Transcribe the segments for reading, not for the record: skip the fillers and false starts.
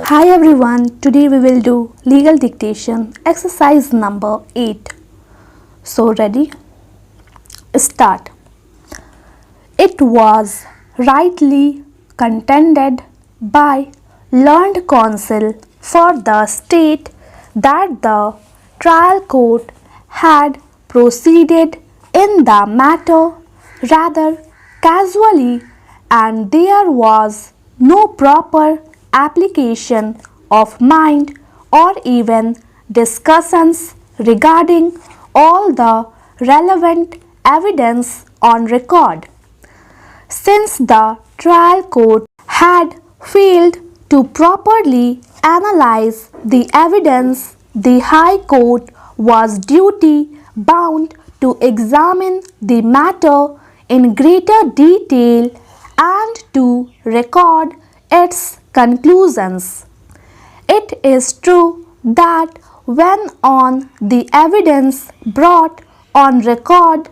Hi everyone, today we will do legal dictation exercise number 8. So ready? Start. It was rightly contended by learned counsel for the state that the trial court had proceeded in the matter rather casually and there was no proper application of mind or even discussions regarding all the relevant evidence on record. Since the trial court had failed to properly analyze the evidence, the High Court was duty bound to examine the matter in greater detail and to record its conclusions. It is true that when on the evidence brought on record,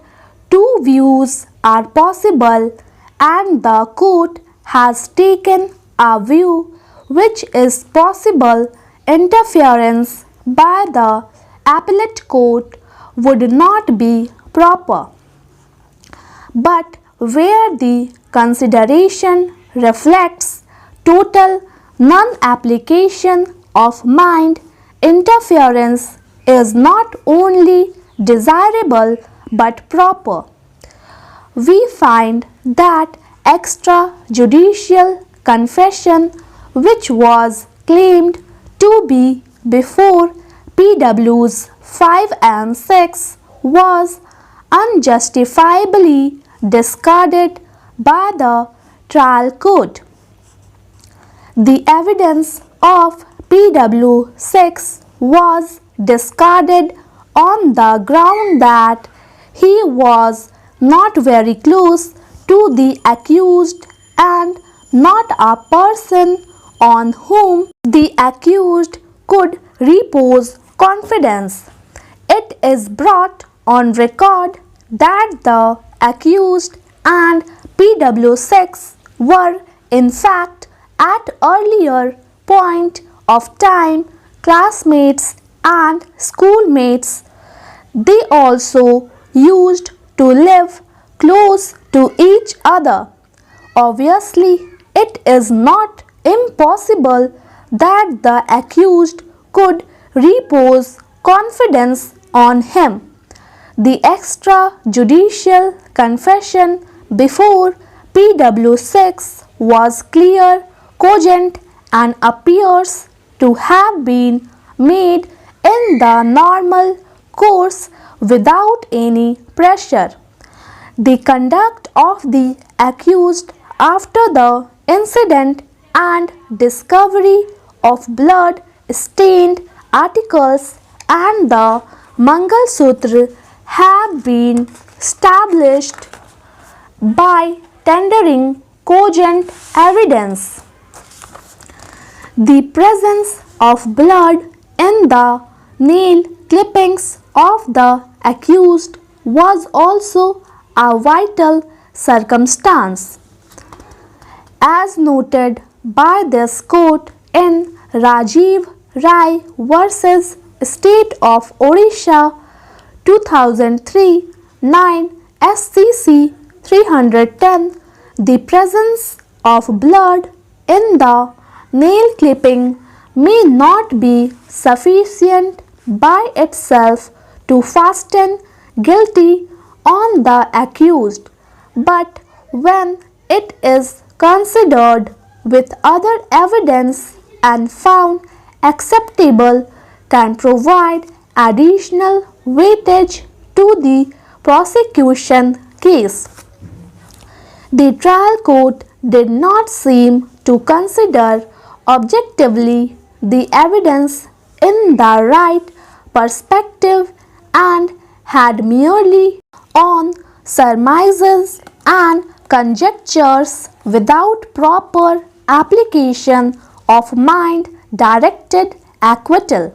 two views are possible and the court has taken a view which is possible, interference by the appellate court would not be proper. But where the consideration reflects total non-application of mind, interference is not only desirable but proper. We find that extrajudicial confession which was claimed to be before PWs 5 and 6 was unjustifiably discarded by the trial court. The evidence of PW 6 was discarded on the ground that he was not very close to the accused and not a person on whom the accused could repose confidence. It is brought on record that the accused and PW6 were in fact at earlier point of time classmates and schoolmates. They also used to live close to each other. Obviously, it is not impossible that the accused could repose confidence on him. The extrajudicial confession before PW6 was clear, cogent and appears to have been made in the normal course without any pressure. The conduct of the accused after the incident and discovery of blood-stained articles and the Mangal Sutra have been established by tendering cogent evidence. The presence of blood in the nail clippings of the accused was also a vital circumstance. As noted by this court in Rajiv Rai versus State of Odisha 2003 9 SCC 310, the presence of blood in the nail clipping may not be sufficient by itself to fasten guilty on the accused, but when it is considered with other evidence and found acceptable, can provide additional weightage to the prosecution case. The trial court did not seem to consider objectively the evidence in the right perspective and had merely on surmises and conjectures without proper application of mind directed acquittal.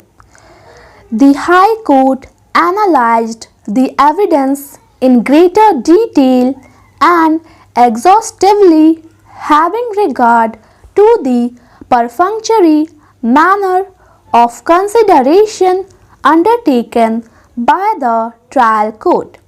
The High Court analyzed the evidence in greater detail and exhaustively, having regard to the perfunctory manner of consideration undertaken by the trial court.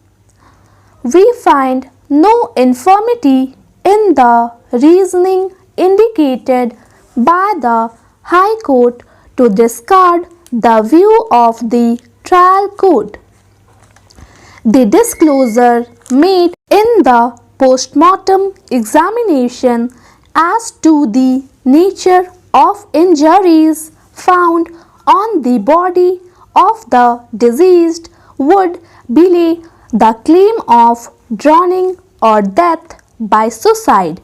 We find no infirmity in the reasoning indicated by the High Court to discard the view of the trial court. The disclosure made in the post-mortem examination as to the nature of injuries found on the body of the deceased would belie the claim of drowning or death by suicide.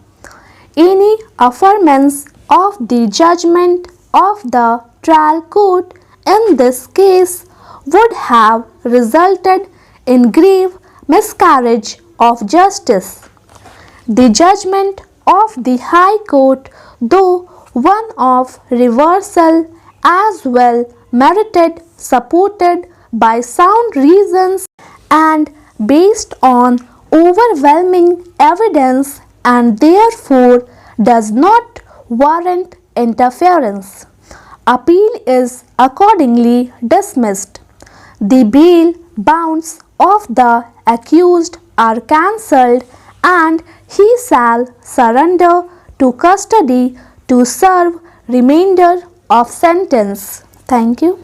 Any affirmance of the judgment of the trial court in this case would have resulted in grave miscarriage of justice. The judgment of the High Court, though one of reversal, as well merited, supported by sound reasons and based on overwhelming evidence, and therefore does not warrant interference. Appeal is accordingly dismissed. The bail bonds of the accused are cancelled and he shall surrender to custody to serve remainder of sentence. Thank you.